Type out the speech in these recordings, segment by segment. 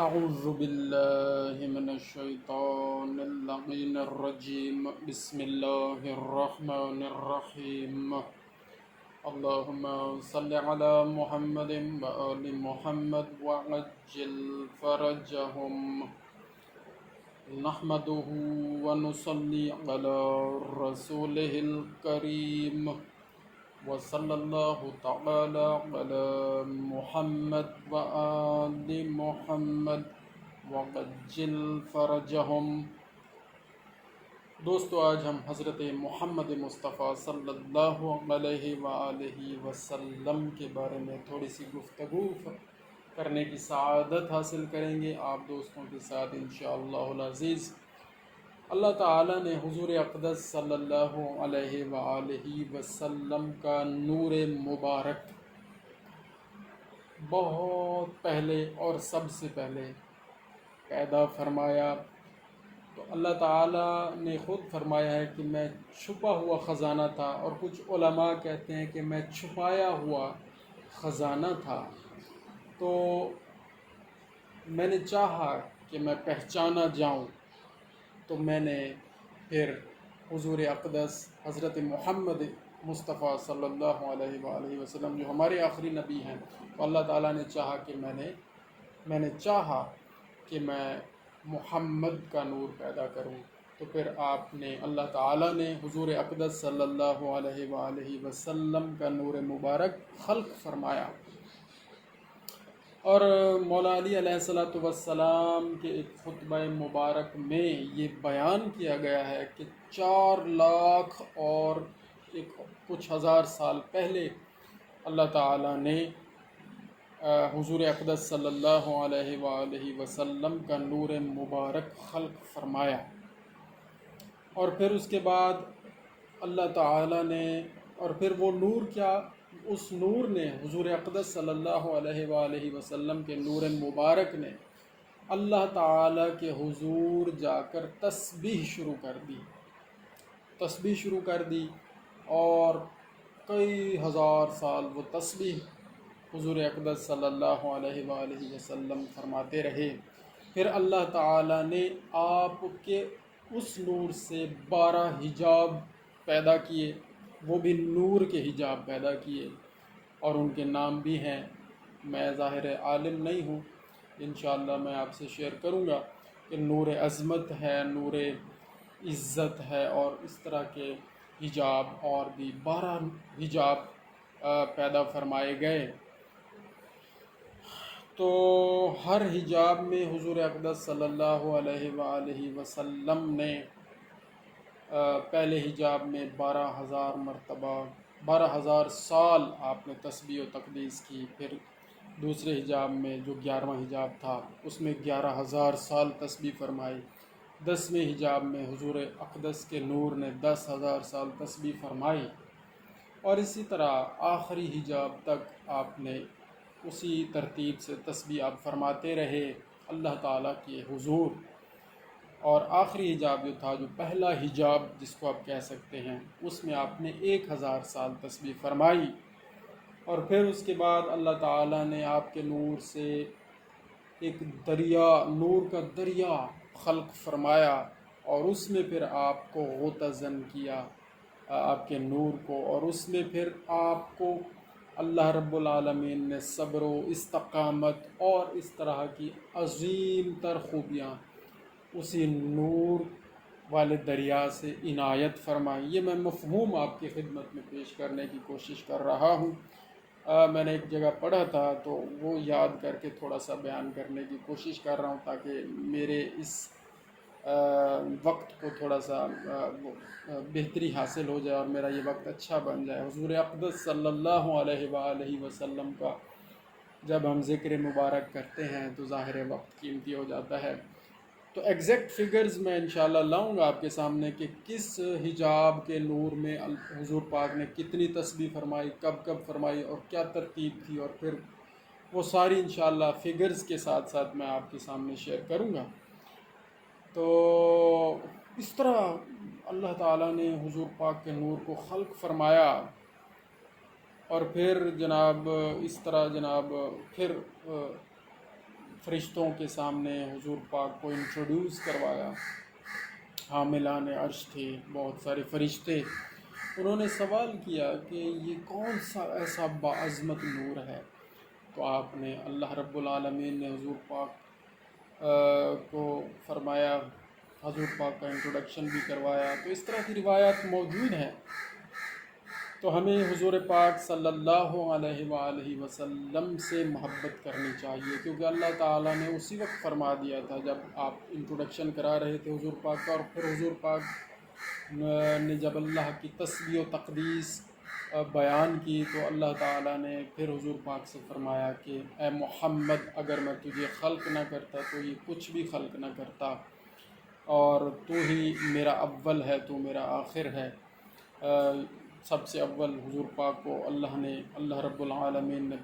أعوذ بالله من الشيطان اللعين الرجيم بسم الله الرحمن الرحيم اللهم صل على محمد وآل محمد وعجل فرجهم نحمده ونصلي على رسوله الكريم وصلى الله تعالى على محمد وآل محمد وعجل فرجهم۔ دوستو، آج ہم حضرت محمد مصطفیٰ صلی اللہ علیہ وآلہ وسلم کے بارے میں تھوڑی سی گفتگو کرنے کی سعادت حاصل کریں گے آپ دوستوں کے ساتھ انشاءاللہ العزیز۔ اللہ تعالیٰ نے حضور اقدس صلی اللہ علیہ وآلہ وسلم کا نور مبارک بہت پہلے اور سب سے پہلے پیدا فرمایا، تو اللہ تعالیٰ نے خود فرمایا ہے کہ میں چھپا ہوا خزانہ تھا، اور کچھ علماء کہتے ہیں کہ میں چھپایا ہوا خزانہ تھا۔ تو میں نے چاہا کہ میں پہچانا جاؤں، تو میں نے پھر حضور اقدس حضرت محمد مصطفیٰ صلی اللہ علیہ وآلہ وسلم جو ہمارے آخری نبی ہیں، تو اللہ تعالیٰ نے چاہا کہ میں نے چاہا کہ میں محمد کا نور پیدا کروں، تو پھر اللہ تعالیٰ نے حضور اقدس صلی اللہ علیہ وآلہ وسلم کا نور مبارک خلق فرمایا۔ اور مولا علی علیہ السلام کے ایک خطبہ مبارک میں یہ بیان کیا گیا ہے کہ 4 لاکھ اور کچھ ہزار سال پہلے اللہ تعالیٰ نے حضور اقدس صلی اللہ علیہ وآلہ وسلم کا نور مبارک خلق فرمایا، اور پھر اس کے بعد اللہ تعالیٰ نے، اور پھر وہ نور کیا، اس نور نے، حضور اقدس صلی اللہ علیہ وآلہ وسلم کے نور مبارک نے اللہ تعالیٰ کے حضور جا کر تسبیح شروع کر دی، اور کئی ہزار سال وہ تسبیح حضور اقدس صلی اللہ علیہ وآلہ وسلم فرماتے رہے۔ پھر اللہ تعالیٰ نے آپ کے اس نور سے 12 حجاب پیدا کیے، وہ بھی نور کے حجاب پیدا کیے، اور ان کے نام بھی ہیں۔ میں ظاہر عالم نہیں ہوں، انشاءاللہ میں آپ سے شیئر کروں گا کہ نور عظمت ہے، نور عزت ہے، اور اس طرح کے حجاب، اور بھی 12 حجاب پیدا فرمائے گئے۔ تو ہر حجاب میں حضور اقدس صلی اللہ علیہ وآلہ وسلم نے پہلے حجاب میں 12,000 سال آپ نے تسبیح و تقدیس کی، پھر دوسرے حجاب میں جو 11واں حجاب تھا اس میں 11,000 سال تسبیح فرمائی، 10ویں حجاب میں حضور اقدس کے نور نے 10,000 سال تسبیح فرمائی، اور اسی طرح آخری حجاب تک آپ نے اسی ترتیب سے تسبیح آپ فرماتے رہے اللہ تعالیٰ کے حضور۔ اور آخری حجاب جو تھا، جو پہلا حجاب جس کو آپ کہہ سکتے ہیں، اس میں آپ نے 1,000 سال تسبیح فرمائی، اور پھر اس کے بعد اللہ تعالیٰ نے آپ کے نور سے ایک دریا، نور کا دریا خلق فرمایا، اور اس میں پھر آپ کو غوطہ زن کیا آپ کے نور کو، اور اس میں پھر آپ کو اللہ رب العالمین نے صبر و استقامت اور اس طرح کی عظیم تر خوبیاں اسی نور والے دریا سے عنایت فرمائی۔ یہ میں مفہوم آپ کی خدمت میں پیش کرنے کی کوشش کر رہا ہوں۔ میں نے ایک جگہ پڑھا تھا، تو وہ یاد کر کے تھوڑا سا بیان کرنے کی کوشش کر رہا ہوں، تاکہ میرے اس وقت کو تھوڑا سا بہتری حاصل ہو جائے، اور میرا یہ وقت اچھا بن جائے۔ حضور اقدس صلی اللہ علیہ وآلہ وسلم کا جب ہم ذکر مبارک کرتے ہیں تو ظاہر وقت قیمتی ہو جاتا ہے۔ تو ایگزیکٹ فگرز میں انشاءاللہ لاؤں گا آپ کے سامنے کہ کس حجاب کے نور میں حضور پاک نے کتنی تسبیح فرمائی، کب فرمائی، اور کیا ترتیب تھی، اور پھر وہ ساری انشاءاللہ فگرز کے ساتھ ساتھ میں آپ کے سامنے شیئر کروں گا۔ تو اس طرح اللہ تعالیٰ نے حضور پاک کے نور کو خلق فرمایا، اور پھر جناب اس طرح پھر فرشتوں کے سامنے حضور پاک کو انٹروڈیوس کروایا۔ حاملان عرش تھے، بہت سارے فرشتے، انہوں نے سوال کیا کہ یہ کون سا ایسا باعظمت نور ہے؟ تو آپ نے اللہ رب العالمین نے حضور پاک کو فرمایا، حضور پاک کا انٹروڈکشن بھی کروایا۔ تو اس طرح کی روایات موجود ہیں۔ تو ہمیں حضور پاک صلی اللہ علیہ وآلہ وسلم سے محبت کرنی چاہیے، کیونکہ اللہ تعالیٰ نے اسی وقت فرما دیا تھا جب آپ انٹروڈکشن کرا رہے تھے حضور پاک کا، اور پھر حضور پاک نے جب اللہ کی تسبیح و تقدیس بیان کی تو اللہ تعالیٰ نے پھر حضور پاک سے فرمایا کہ اے محمد، اگر میں تجھے خلق نہ کرتا تو یہ کچھ بھی خلق نہ کرتا، اور تو ہی میرا اول ہے، تو میرا آخر ہے۔ سب سے اول حضور پاک کو اللہ رب العالمین نے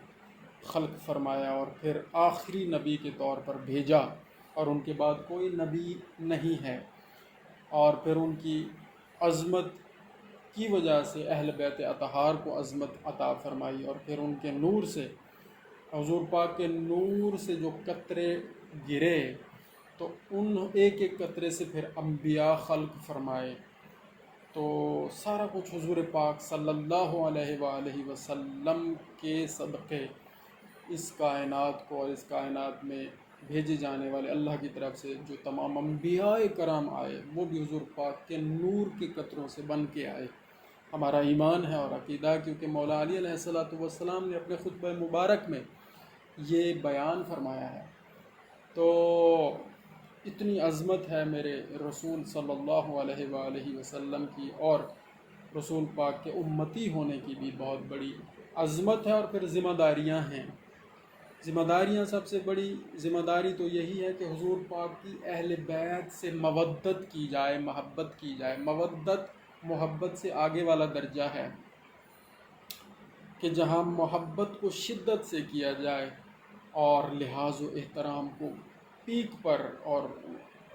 خلق فرمایا اور پھر آخری نبی کے طور پر بھیجا، اور ان کے بعد کوئی نبی نہیں ہے۔ اور پھر ان کی عظمت کی وجہ سے اہل بیت اطہار کو عظمت عطا فرمائی، اور پھر ان کے نور سے، حضور پاک کے نور سے جو قطرے گرے تو ان ایک ایک قطرے سے پھر انبیاء خلق فرمائے۔ تو سارا کچھ حضور پاک صلی اللہ علیہ وآلہ وسلم کے صدقے اس کائنات کو، اور اس کائنات میں بھیجے جانے والے اللہ کی طرف سے جو تمام انبیاء کرام آئے، وہ بھی حضور پاک کے نور کے قطروں سے بن کے آئے۔ ہمارا ایمان ہے اور عقیدہ، کیونکہ مولا علی علیہ السلام نے اپنے خطبہ مبارک میں یہ بیان فرمایا ہے۔ تو اتنی عظمت ہے میرے رسول صلی اللہ علیہ وآلہ وسلم کی، اور رسول پاک کے امتی ہونے کی بھی بہت بڑی عظمت ہے، اور پھر ذمہ داریاں ہیں۔ ذمہ داریاں، سب سے بڑی ذمہ داری تو یہی ہے کہ حضور پاک کی اہل بیت سے مودت کی جائے، محبت کی جائے۔ مودت محبت سے آگے والا درجہ ہے، کہ جہاں محبت کو شدت سے کیا جائے اور لحاظ و احترام کو پیک پر اور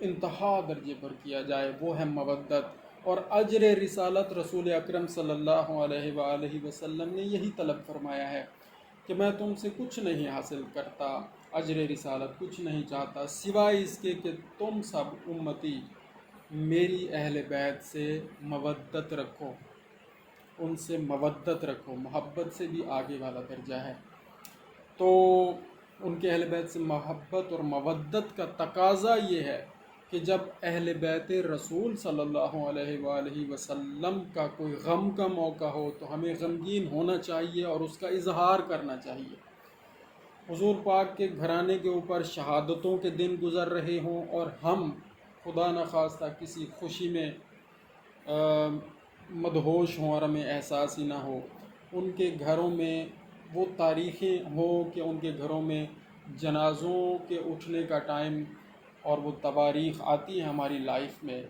انتہا درجے پر کیا جائے، وہ ہے مودت۔ اور اجر رسالت رسول اکرم صلی اللہ علیہ وآلہ وسلم نے یہی طلب فرمایا ہے کہ میں تم سے کچھ نہیں حاصل کرتا، اجر رسالت کچھ نہیں چاہتا سوائے اس کے کہ تم سب امتی میری اہل بیت سے مودت رکھو، ان سے مودت رکھو۔ محبت سے بھی آگے والا درجہ ہے۔ تو ان کے اہل بیت سے محبت اور مودت کا تقاضا یہ ہے کہ جب اہل بیت رسول صلی اللہ علیہ وآلہ وسلم کا کوئی غم کا موقع ہو تو ہمیں غمگین ہونا چاہیے اور اس کا اظہار کرنا چاہیے۔ حضور پاک کے گھرانے کے اوپر شہادتوں کے دن گزر رہے ہوں اور ہم خدا نخواستہ کسی خوشی میں مدہوش ہوں اور ہمیں احساس ہی نہ ہو، ان کے گھروں میں وہ تاریخیں ہوں کہ ان کے گھروں میں جنازوں کے اٹھنے کا ٹائم اور وہ تواریخ آتی ہیں ہماری لائف میں،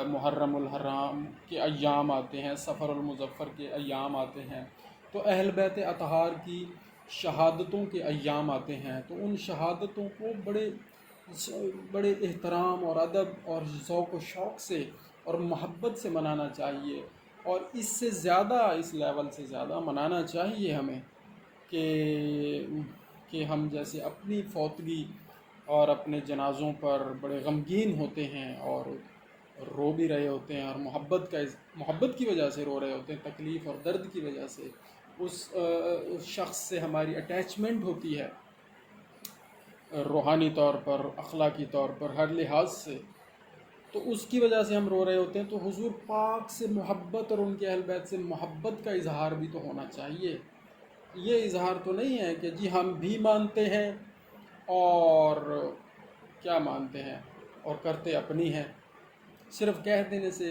محرم الحرام کے ایام آتے ہیں، سفر المظفر کے ایام آتے ہیں، تو اہل بیت اطہار کی شہادتوں کے ایام آتے ہیں، تو ان شہادتوں کو بڑے احترام اور ادب اور ذوق و شوق سے اور محبت سے منانا چاہیے، اور اس سے زیادہ، اس لیول سے زیادہ منانا چاہیے ہمیں کہ ہم جیسے اپنی فوتگی اور اپنے جنازوں پر بڑے غمگین ہوتے ہیں اور رو بھی رہے ہوتے ہیں، اور محبت کی وجہ سے رو رہے ہوتے ہیں، تکلیف اور درد کی وجہ سے اس شخص سے ہماری اٹیچمنٹ ہوتی ہے، روحانی طور پر، اخلاقی طور پر، ہر لحاظ سے، تو اس کی وجہ سے ہم رو رہے ہوتے ہیں۔ تو حضور پاک سے محبت اور ان کے اہل بیت سے محبت کا اظہار بھی تو ہونا چاہیے۔ یہ اظہار تو نہیں ہے کہ جی ہم بھی مانتے ہیں اور کیا مانتے ہیں اور کرتے اپنی ہیں، صرف کہہ دینے سے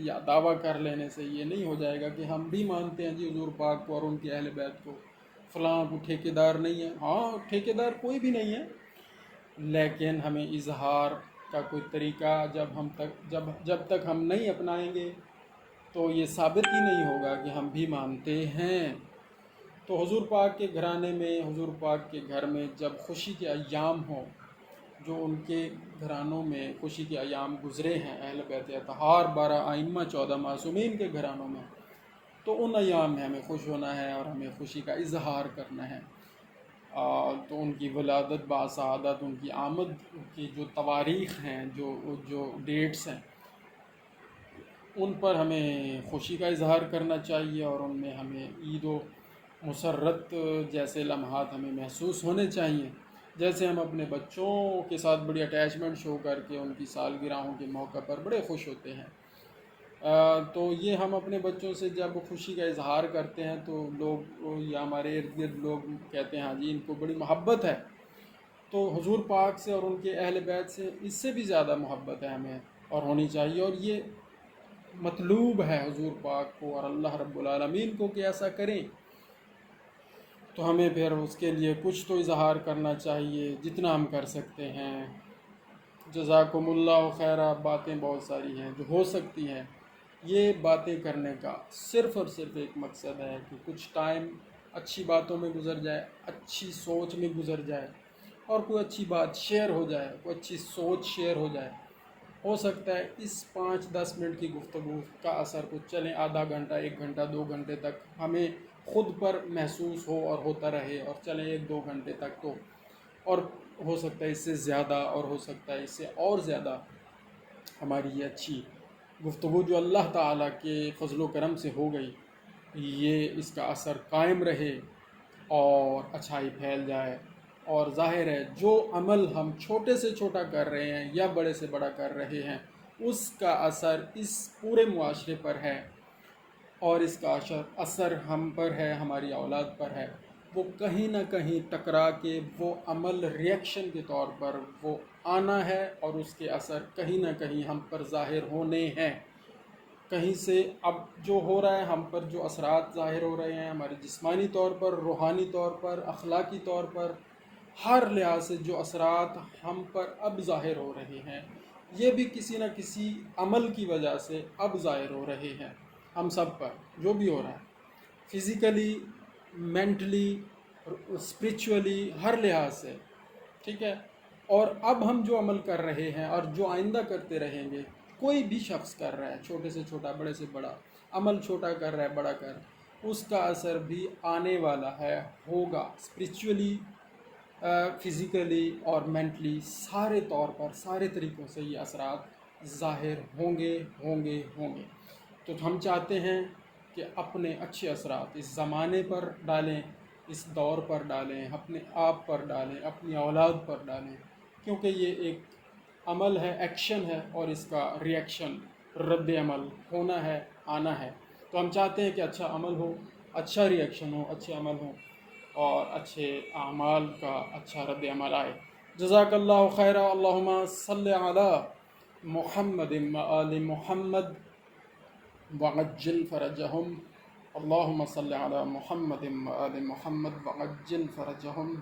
یا دعویٰ کر لینے سے یہ نہیں ہو جائے گا کہ ہم بھی مانتے ہیں جی حضور پاک کو اور ان کے اہل بیت کو، فلاں کو ٹھیکیدار نہیں ہے۔ ہاں، ٹھیکیدار کوئی بھی نہیں ہے، لیکن ہمیں اظہار کا کوئی طریقہ جب تک ہم نہیں اپنائیں گے تو یہ ثابت ہی نہیں ہوگا کہ ہم بھی مانتے ہیں۔ تو حضور پاک کے گھرانے میں، حضور پاک کے گھر میں جب خوشی کے ایام ہوں، جو ان کے گھرانوں میں خوشی کے ایام گزرے ہیں، اہل بیت اطہار 12 ائمہ 14 معصومین کے گھرانوں میں، تو ان ایام میں ہمیں خوش ہونا ہے اور ہمیں خوشی کا اظہار کرنا ہے۔ تو ان کی ولادت باسعادت، ان کی آمد کی جو تواریخ ہیں، جو ڈیٹس ہیں، ان پر ہمیں خوشی کا اظہار کرنا چاہیے، اور ان میں ہمیں عید و مسرت جیسے لمحات ہمیں محسوس ہونے چاہیے، جیسے ہم اپنے بچوں کے ساتھ بڑی اٹیچمنٹ شو کر کے ان کی سالگرہوں کے موقع پر بڑے خوش ہوتے ہیں۔ تو یہ ہم اپنے بچوں سے جب خوشی کا اظہار کرتے ہیں تو لوگ یا ہمارے ارد گرد لوگ کہتے ہیں ہاں جی ان کو بڑی محبت ہے، تو حضور پاک سے اور ان کے اہل بیت سے اس سے بھی زیادہ محبت ہے ہمیں اور ہونی چاہیے، اور یہ مطلوب ہے حضور پاک کو اور اللہ رب العالمین کو کہ ایسا کریں، تو ہمیں پھر اس کے لیے کچھ تو اظہار کرنا چاہیے جتنا ہم کر سکتے ہیں۔ جزاکم اللہ خیرہ، باتیں بہت ساری ہیں جو ہو سکتی ہیں، یہ باتیں کرنے کا صرف اور صرف ایک مقصد ہے کہ کچھ ٹائم اچھی باتوں میں گزر جائے، اچھی سوچ میں گزر جائے، اور کوئی اچھی بات شیئر ہو جائے، کوئی اچھی سوچ شیئر ہو جائے۔ ہو سکتا ہے اس 5-10 منٹ کی گفتگو کا اثر کچھ چلیں آدھا گھنٹہ، 1 گھنٹہ، 2 گھنٹے تک ہمیں خود پر محسوس ہو اور ہوتا رہے، اور چلیں 1-2 گھنٹے تک تو، اور ہو سکتا ہے اس سے زیادہ، اور ہو سکتا ہے اس سے اور زیادہ ہماری یہ اچھی گفتگو جو اللہ تعالیٰ کے فضل و کرم سے ہو گئی، یہ اس کا اثر قائم رہے اور اچھائی پھیل جائے۔ اور ظاہر ہے جو عمل ہم چھوٹے سے چھوٹا کر رہے ہیں یا بڑے سے بڑا کر رہے ہیں، اس کا اثر اس پورے معاشرے پر ہے، اور اس کا اثر ہم پر ہے، ہماری اولاد پر ہے۔ وہ کہیں نہ کہیں ٹکرا کے وہ عمل ریئیکشن کے طور پر وہ آنا ہے، اور اس کے اثر کہیں نہ کہیں ہم پر ظاہر ہونے ہیں۔ کہیں سے اب جو ہو رہا ہے، ہم پر جو اثرات ظاہر ہو رہے ہیں، ہمارے جسمانی طور پر، روحانی طور پر، اخلاقی طور پر، ہر لحاظ سے جو اثرات ہم پر اب ظاہر ہو رہے ہیں، یہ بھی کسی نہ کسی عمل کی وجہ سے اب ظاہر ہو رہے ہیں ہم سب پر، جو بھی ہو رہا ہے، فزیکلی، مینٹلی، اسپریچولی، ہر لحاظ سے، ٹھیک ہے۔ اور اب ہم جو عمل کر رہے ہیں اور جو آئندہ کرتے رہیں گے، کوئی بھی شخص کر رہا ہے، چھوٹے سے چھوٹا، بڑے سے بڑا عمل، چھوٹا کر رہا ہے، بڑا کر، اس کا اثر بھی آنے والا ہے، ہوگا، اسپریچولی، فزیکلی اور مینٹلی، سارے طور پر، سارے طریقوں سے یہ اثرات ظاہر ہوں گے، ہوں گے، ہوں گے۔ تو ہم چاہتے ہیں کہ اپنے اچھے اثرات اس زمانے پر ڈالیں، اس دور پر ڈالیں، اپنے آپ پر ڈالیں، اپنی اولاد پر ڈالیں، کیونکہ یہ ایک عمل ہے، ایکشن ہے، اور اس کا ریئیکشن، رد عمل ہونا ہے، آنا ہے۔ تو ہم چاہتے ہیں کہ اچھا عمل ہو، اچھا ریئیکشن ہو، اچھے عمل ہوں، اور اچھے اعمال کا اچھا رد عمل آئے۔ جزاک اللہ خیر، اللہم صلی علی محمد و آل محمد وعجل فرجہم، اللہم صلی علی محمد و آل محمد وعجل فرجہم۔